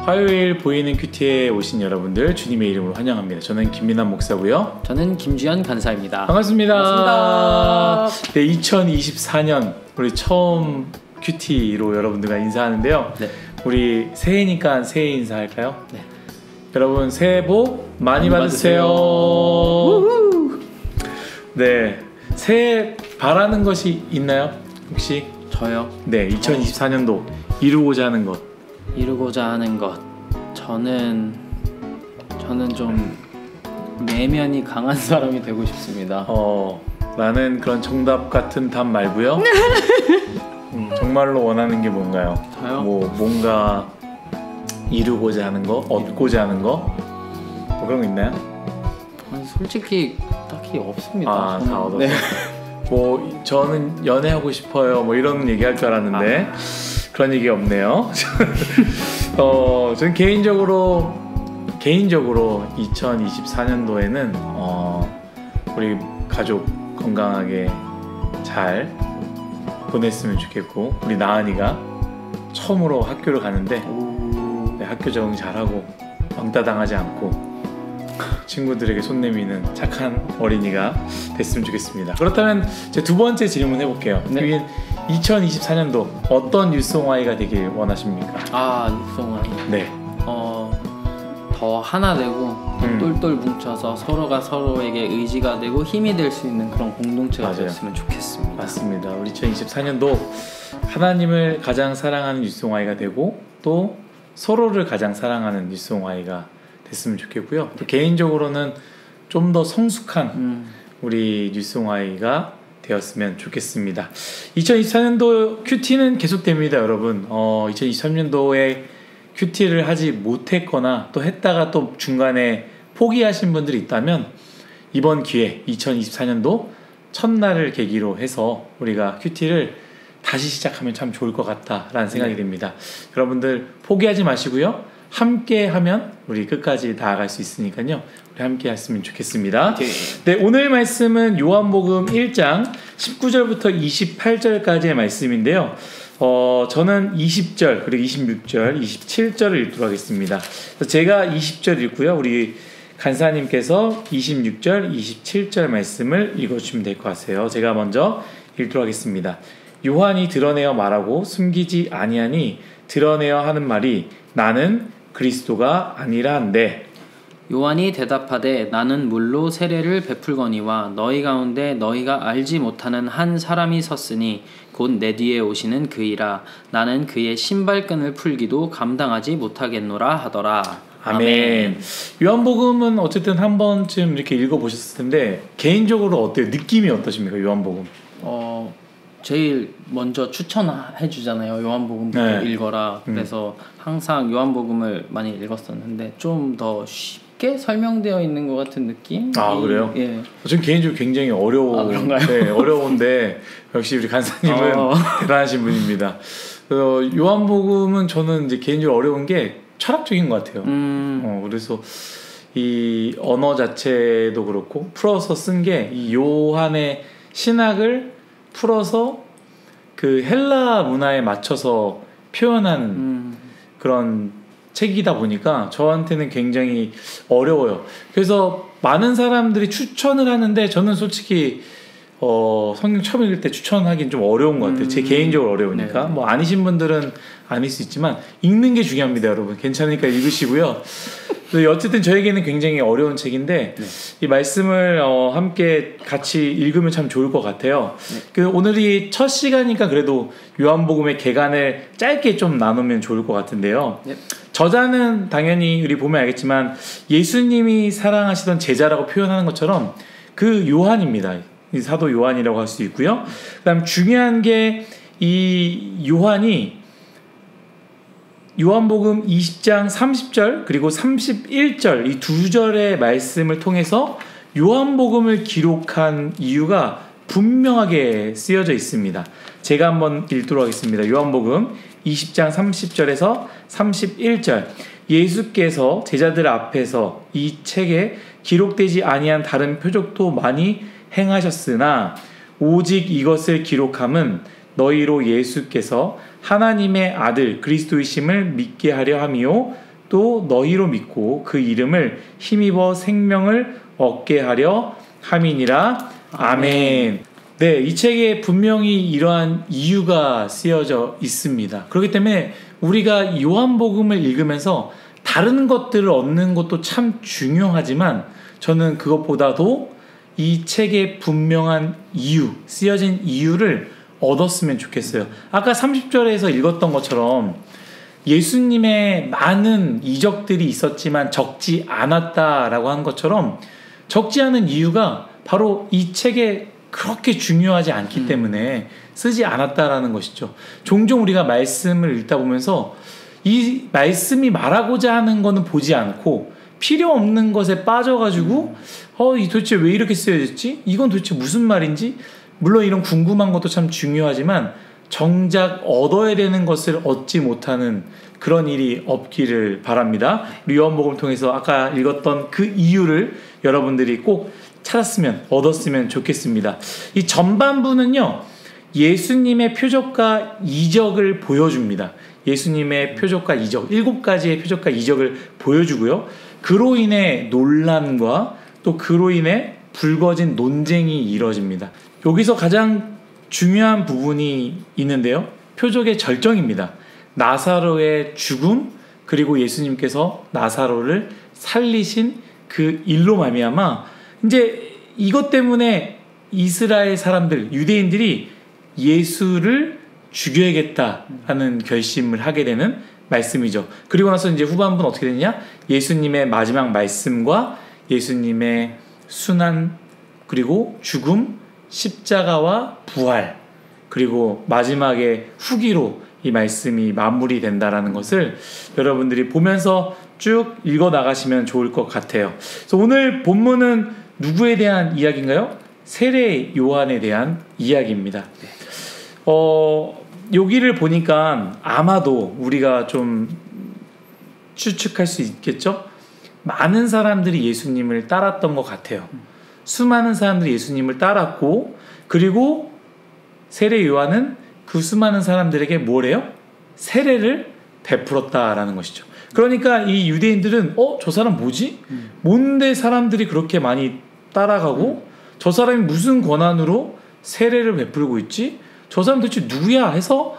화요일 보이는 큐티에 오신 여러분들 주님의 이름으로 환영합니다. 저는 김민환 목사고요. 저는 김주현 간사입니다. 반갑습니다. 반갑습니다. 네, 2024년 우리 처음 큐티로 여러분들과 인사하는데요. 네. 우리 새해니까 새해 인사할까요? 네. 여러분 새해 복 많이 받으세요. 네, 새해 바라는 것이 있나요? 혹시? 저요? 네, 2024년도 이루고자 하는 것. 이루고자 하는 것. 저는 좀 내면이 강한 사람이 되고 싶습니다. 나는 그런 정답 같은 답 말고요. 정말로 원하는 게 뭔가요? 저요? 뭔가 이루고자 하는 거, 얻고자 하는 거, 뭐 그런 거 있나요? 솔직히 딱히 없습니다. 다 얻었어. 네. 저는 연애하고 싶어요. 이런 얘기할 줄 알았는데 그런 얘기 없네요. 저는 개인적으로 2024년도에는 우리 가족 건강하게 잘 보냈으면 좋겠고, 우리 나은이가 처음으로 학교를 가는데 네, 학교 적응 잘하고 왕따 당하지 않고 친구들에게 손 내미는 착한 어린이가 됐으면 좋겠습니다. 그렇다면 제 두 번째 질문 해볼게요. 네. 2024년도 어떤 유송아이가 되길 원하십니까? 유송아이. 네. 더 하나 되고 똘똘 뭉쳐서 서로가 서로에게 의지가 되고 힘이 될 수 있는 그런 공동체가 맞아요. 됐으면 좋겠습니다. 맞습니다. 우리 2024년도 하나님을 가장 사랑하는 유송아이가 되고 또 서로를 가장 사랑하는 유송아이가 됐으면 좋겠고요. 또 개인적으로는 좀 더 성숙한 우리 유송아이가 되었으면 좋겠습니다. 2024년도 큐티는 계속됩니다, 여러분. 2023년도에 큐티를 하지 못했거나 또 했다가 또 중간에 포기하신 분들이 있다면 이번 기회 2024년도 첫날을 계기로 해서 우리가 큐티를 다시 시작하면 참 좋을 것 같다라는 생각이 듭니다. 여러분들 포기하지 마시고요. 함께 하면 우리 끝까지 나아갈 수 있으니까요. 우리 함께 했으면 좋겠습니다. 네, 오늘 말씀은 요한복음 1장 19절부터 28절까지의 말씀인데요. 저는 20절, 그리고 26절, 27절을 읽도록 하겠습니다. 제가 20절 읽고요. 우리 간사님께서 26절, 27절 말씀을 읽어주시면 될 것 같아요. 제가 먼저 읽도록 하겠습니다. 요한이 드러내어 말하고 숨기지 아니하니 드러내어 하는 말이 나는 그리스도가 아니라 한데, 요한이 대답하되 나는 물로 세례를 베풀거니와 너희 가운데 너희가 알지 못하는 한 사람이 섰으니 곧 내 뒤에 오시는 그이라. 나는 그의 신발끈을 풀기도 감당하지 못하겠노라 하더라. 아멘. 요한복음은 어쨌든 한 번쯤 이렇게 읽어보셨을 텐데 개인적으로 어때요? 느낌이 어떠십니까? 요한복음. 제일 먼저 추천해 주잖아요. 요한복음부터 네. 읽어라. 그래서 항상 요한복음을 많이 읽었었는데 좀 더 쉽게 설명되어 있는 것 같은 느낌? 그래요? 예. 저는 개인적으로 굉장히 그런가요? 네, 어려운데 역시 우리 간사님은 대단하신 분입니다. 요한복음은 저는 이제 개인적으로 어려운 게 철학적인 것 같아요. 그래서 이 언어 자체도 그렇고 풀어서 쓴 게 이 요한의 신학을 풀어서 그 헬라 문화에 맞춰서 표현한 그런 책이다 보니까 저한테는 굉장히 어려워요. 그래서 많은 사람들이 추천을 하는데 저는 솔직히 성경 처음 읽을 때 추천하기는 좀 어려운 것 같아요. 제 개인적으로 어려우니까. 네. 아니신 분들은 아닐 수 있지만 읽는 게 중요합니다, 여러분. 괜찮으니까 읽으시고요. 어쨌든 저에게는 굉장히 어려운 책인데 이 말씀을 함께 같이 읽으면 참 좋을 것 같아요. 오늘이 첫 시간이니까 그래도 요한복음의 개간을 짧게 좀 나누면 좋을 것 같은데요. 저자는 당연히 우리 보면 알겠지만 예수님이 사랑하시던 제자라고 표현하는 것처럼 그 요한입니다. 사도 요한이라고 할 수 있고요. 그다음 중요한 게 이 요한이 요한복음 20장 30절 그리고 31절 이 두 절의 말씀을 통해서 요한복음을 기록한 이유가 분명하게 쓰여져 있습니다. 제가 한번 읽도록 하겠습니다. 요한복음 20장 30절에서 31절. 예수께서 제자들 앞에서 이 책에 기록되지 아니한 다른 표적도 많이 행하셨으나 오직 이것을 기록함은 너희로 예수께서 하나님의 아들 그리스도이심을 믿게 하려 함이요 또 너희로 믿고 그 이름을 힘입어 생명을 얻게 하려 함이니라. 아멘. 네, 이 책에 분명히 이러한 이유가 쓰여져 있습니다. 그렇기 때문에 우리가 요한복음을 읽으면서 다른 것들을 얻는 것도 참 중요하지만 저는 그것보다도 이 책의 분명한 이유, 쓰여진 이유를 얻었으면 좋겠어요. 아까 30절에서 읽었던 것처럼 예수님의 많은 이적들이 있었지만 적지 않았다라고 한 것처럼 적지 않은 이유가 바로 이 책에 그렇게 중요하지 않기 때문에 쓰지 않았다라는 것이죠. 종종 우리가 말씀을 읽다 보면서 이 말씀이 말하고자 하는 거는 보지 않고 필요 없는 것에 빠져가지고 이 도대체 왜 이렇게 쓰여졌지? 이건 도대체 무슨 말인지? 물론 이런 궁금한 것도 참 중요하지만 정작 얻어야 되는 것을 얻지 못하는 그런 일이 없기를 바랍니다. 우리 요한복음을 통해서 아까 읽었던 그 이유를 여러분들이 꼭 찾았으면 얻었으면 좋겠습니다. 이 전반부는요, 예수님의 표적과 이적을 보여줍니다. 예수님의 표적과 이적, 7가지의 표적과 이적을 보여주고요. 그로 인해 논란과 또 그로 인해 불거진 논쟁이 이뤄집니다. 여기서 가장 중요한 부분이 있는데요. 표적의 절정입니다. 나사로의 죽음, 그리고 예수님께서 나사로를 살리신 그 일로 말미암아 이제 이것 때문에 이스라엘 사람들, 유대인들이 예수를 죽여야겠다 하는 결심을 하게 되는 말씀이죠. 그리고 나서 이제 후반부는 어떻게 되냐? 예수님의 마지막 말씀과 예수님의 순환, 그리고 죽음, 십자가와 부활, 그리고 마지막에 후기로 이 말씀이 마무리된다라는 것을 여러분들이 보면서 쭉 읽어 나가시면 좋을 것 같아요. 그래서 오늘 본문은 누구에 대한 이야기인가요? 세례 요한에 대한 이야기입니다. 여기를 보니까 아마도 우리가 좀 추측할 수 있겠죠? 많은 사람들이 예수님을 따랐던 것 같아요. 수많은 사람들이 예수님을 따랐고, 그리고 세례 요한은 그 수많은 사람들에게 뭐래요? 세례를 베풀었다라는 것이죠. 그러니까 이 유대인들은 저 사람 뭐지? 뭔데 사람들이 그렇게 많이 따라가고 저 사람이 무슨 권한으로 세례를 베풀고 있지? 저 사람 도대체 누구야? 해서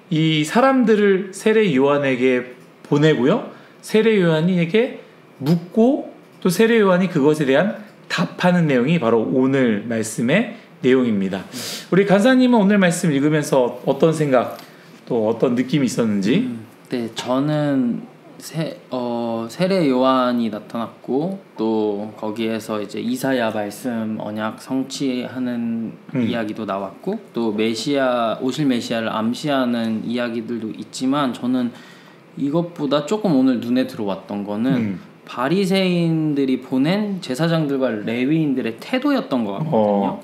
이 사람들을 세례 요한에게 보내고요. 세례 요한에게 묻고 또 세례 요한이 그것에 대한 답하는 내용이 바로 오늘 말씀의 내용입니다. 우리 간사님은 오늘 말씀 읽으면서 어떤 생각 또 어떤 느낌이 있었는지? 네, 저는 세례 요한이 나타났고 또 거기에서 이제 이사야 말씀 언약 성취하는 이야기도 나왔고 또 오실 메시아를 암시하는 이야기들도 있지만 저는 이것보다 조금 오늘 눈에 들어왔던 거는 바리새인들이 보낸 제사장들과 레위인들의 태도였던 것 같거든요.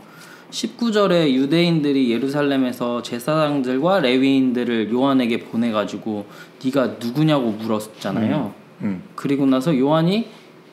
19절에 유대인들이 예루살렘에서 제사장들과 레위인들을 요한에게 보내가지고 네가 누구냐고 물었잖아요. 그리고 나서 요한이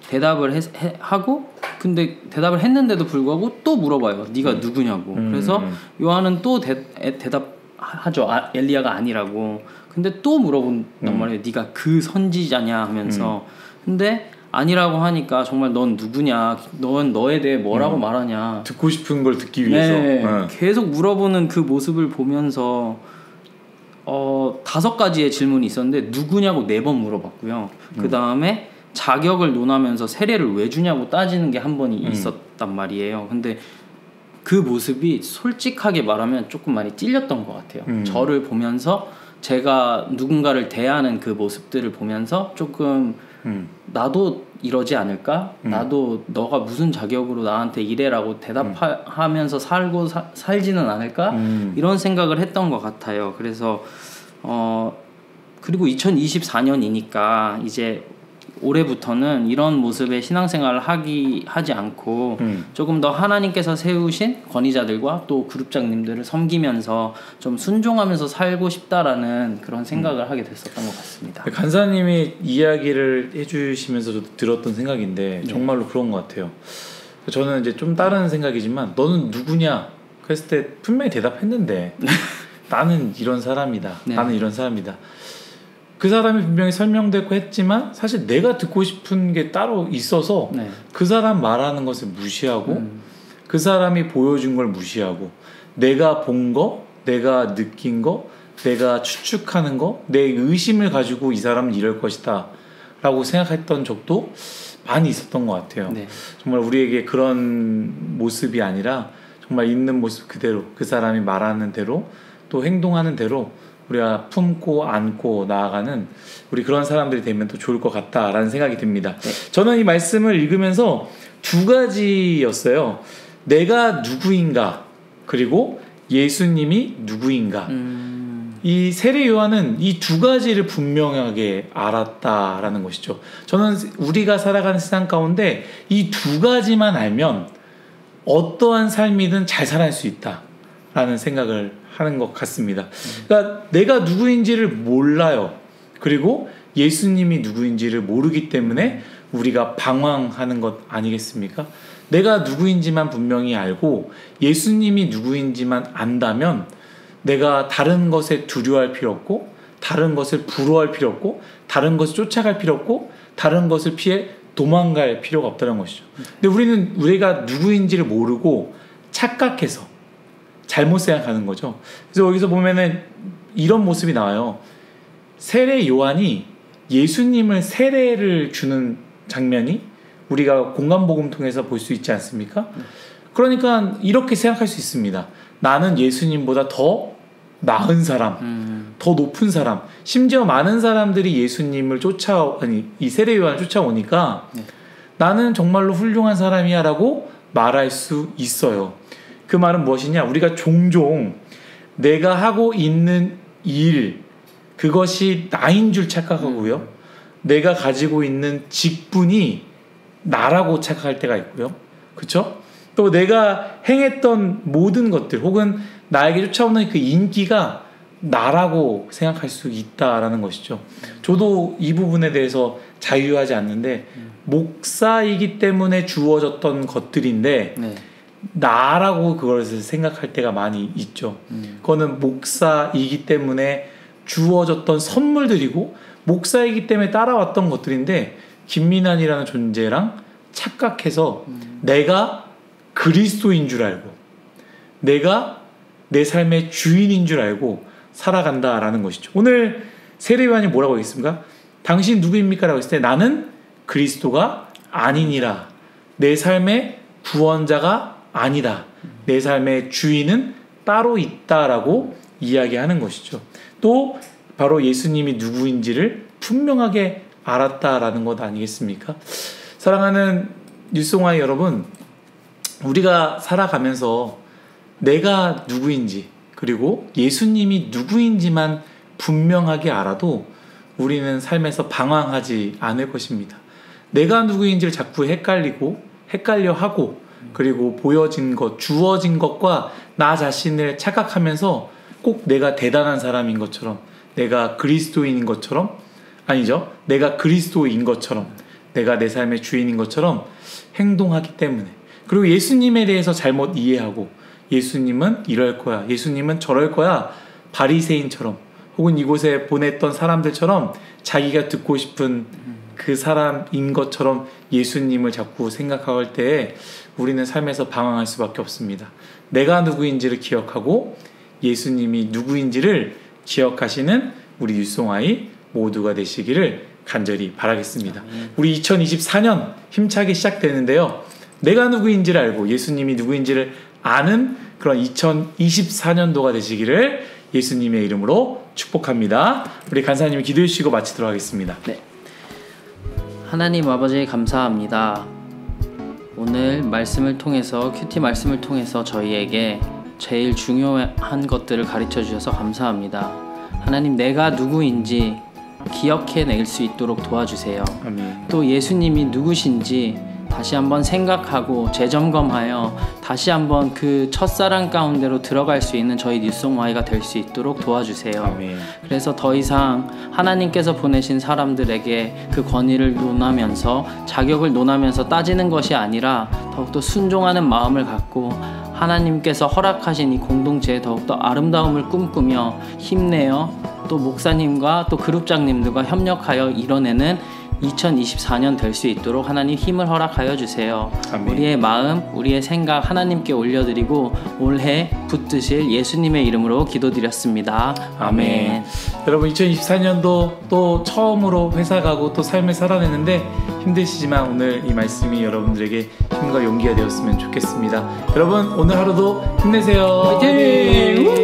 대답을 하고 근데 대답을 했는데도 불구하고 또 물어봐요. 네가 누구냐고. 그래서 요한은 또 대답하죠. 엘리야가 아니라고. 근데 또 물어본단 말이에요. 네가 그 선지자냐 하면서. 근데 아니라고 하니까 정말 넌 누구냐, 넌 너에 대해 뭐라고 말하냐, 듣고 싶은 걸 듣기 위해서 계속 물어보는 그 모습을 보면서 5가지의 질문이 있었는데 누구냐고 4번 물어봤고요. 그 다음에 자격을 논하면서 세례를 왜 주냐고 따지는 게 한 번이 있었단 말이에요. 근데 그 모습이 솔직하게 말하면 조금 많이 찔렸던 것 같아요. 저를 보면서 제가 누군가를 대하는 그 모습들을 보면서 조금 나도 이러지 않을까? 나도 너가 무슨 자격으로 나한테 이래라고 대답하면서 살지는 않을까? 이런 생각을 했던 것 같아요. 그래서 그리고 2024년이니까 이제 올해부터는 이런 모습의 신앙생활을 하지 않고 조금 더 하나님께서 세우신 권위자들과 또 그룹장님들을 섬기면서 좀 순종하면서 살고 싶다라는 그런 생각을 하게 됐었던 것 같습니다. 간사님이 이야기를 해주시면서 저도 들었던 생각인데 정말로 그런 것 같아요. 저는 이제 좀 다른 생각이지만 너는 누구냐? 그랬을 때 분명히 대답했는데 나는 이런 사람이다. 나는 이런 사람이다. 그 사람이 분명히 설명되고 했지만 사실 내가 듣고 싶은 게 따로 있어서 네. 그 사람 말하는 것을 무시하고 그 사람이 보여준 걸 무시하고 내가 본 거, 내가 느낀 거, 내가 추측하는 거, 내 의심을 가지고 이 사람은 이럴 것이다 라고 생각했던 적도 많이 있었던 것 같아요. 네. 정말 우리에게 그런 모습이 아니라 정말 있는 모습 그대로 그 사람이 말하는 대로 또 행동하는 대로 우리가 품고 안고 나아가는 우리 그런 사람들이 되면 또 좋을 것 같다라는 생각이 듭니다. 네. 저는 이 말씀을 읽으면서 두 가지였어요. 내가 누구인가 그리고 예수님이 누구인가. 이 세례 요한은 이 두 가지를 분명하게 알았다라는 것이죠. 저는 우리가 살아가는 세상 가운데 이 두 가지만 알면 어떠한 삶이든 잘 살아갈 수 있다라는 생각을 하는 것 같습니다. 그러니까 내가 누구인지를 몰라요. 그리고 예수님이 누구인지를 모르기 때문에 우리가 방황하는 것 아니겠습니까? 내가 누구인지만 분명히 알고 예수님이 누구인지만 안다면 내가 다른 것에 두려워할 필요 없고 다른 것을 부러워할 필요 없고 다른 것을 쫓아갈 필요 없고 다른 것을 피해 도망갈 필요가 없다는 것이죠. 근데 우리가 누구인지를 모르고 착각해서 잘못 생각하는 거죠. 그래서 여기서 보면은 이런 모습이 나와요. 세례 요한이 예수님을 세례를 주는 장면이 우리가 공간복음 통해서 볼 수 있지 않습니까? 그러니까 이렇게 생각할 수 있습니다. 나는 예수님보다 더 나은 사람, 더 높은 사람, 심지어 많은 사람들이 예수님을 이 세례 요한을 쫓아오니까 나는 정말로 훌륭한 사람이야라고 말할 수 있어요. 그 말은 무엇이냐? 우리가 종종 내가 하고 있는 일, 그것이 나인 줄 착각하고요. 내가 가지고 있는 직분이 나라고 착각할 때가 있고요. 그렇죠? 또 내가 행했던 모든 것들 혹은 나에게 쫓아오는 그 인기가 나라고 생각할 수 있다라는 것이죠. 저도 이 부분에 대해서 자유하지 않는데 목사이기 때문에 주어졌던 것들인데 네. 나라고 그것을 생각할 때가 많이 있죠. 그거는 목사이기 때문에 주어졌던 선물들이고 목사이기 때문에 따라왔던 것들인데 김민환이라는 존재랑 착각해서 내가 그리스도인 줄 알고 내가 내 삶의 주인인 줄 알고 살아간다라는 것이죠. 오늘 세례 요한이 뭐라고 하겠습니까? 당신 누구입니까? 라고 했을 때 나는 그리스도가 아니니라. 내 삶의 구원자가 아니다. 내 삶의 주인은 따로 있다라고 이야기하는 것이죠. 또 바로 예수님이 누구인지를 분명하게 알았다라는 것 아니겠습니까? 사랑하는 뉴송아이 여러분, 우리가 살아가면서 내가 누구인지 그리고 예수님이 누구인지만 분명하게 알아도 우리는 삶에서 방황하지 않을 것입니다. 내가 누구인지를 자꾸 헷갈려하고 그리고 보여진 것, 주어진 것과 나 자신을 착각하면서 꼭 내가 대단한 사람인 것처럼 내가 그리스도인인 것처럼 아니죠. 내가 그리스도인 것처럼 내가 내 삶의 주인인 것처럼 행동하기 때문에 그리고 예수님에 대해서 잘못 이해하고 예수님은 이럴 거야. 예수님은 저럴 거야. 바리새인처럼 혹은 이곳에 보냈던 사람들처럼 자기가 듣고 싶은 그 사람인 것처럼 예수님을 자꾸 생각할 때에 우리는 삶에서 방황할 수밖에 없습니다. 내가 누구인지를 기억하고 예수님이 누구인지를 기억하시는 우리 뉴송아이 모두가 되시기를 간절히 바라겠습니다. 우리 2024년 힘차게 시작되는데요. 내가 누구인지를 알고 예수님이 누구인지를 아는 그런 2024년도가 되시기를 예수님의 이름으로 축복합니다. 우리 간사님이 기도해 주시고 마치도록 하겠습니다. 네. 하나님 아버지 감사합니다. 오늘 말씀을 통해서 큐티 말씀을 통해서 저희에게 제일 중요한 것들을 가르쳐 주셔서 감사합니다. 하나님 내가 누구인지 기억해낼 수 있도록 도와주세요. 아멘. 또 예수님이 누구신지 다시 한번 생각하고 재점검하여 다시 한번 그 첫사랑 가운데로 들어갈 수 있는 저희 뉴송아이가 될 수 있도록 도와주세요. 아멘. 그래서 더 이상 하나님께서 보내신 사람들에게 그 권위를 논하면서 자격을 논하면서 따지는 것이 아니라 더욱더 순종하는 마음을 갖고 하나님께서 허락하신 이 공동체에 더욱더 아름다움을 꿈꾸며 힘내어 또 목사님과 또 그룹장님들과 협력하여 이뤄내는 2024년 될 수 있도록 하나님 힘을 허락하여 주세요. 아멘. 우리의 마음, 우리의 생각 하나님께 올려드리고 올해 붙드실 예수님의 이름으로 기도드렸습니다. 아멘. 여러분 2024년도 또 처음으로 회사 가고 또 삶을 살아내는데 힘드시지만 오늘 이 말씀이 여러분들에게 힘과 용기가 되었으면 좋겠습니다. 여러분 오늘 하루도 힘내세요. 화이팅!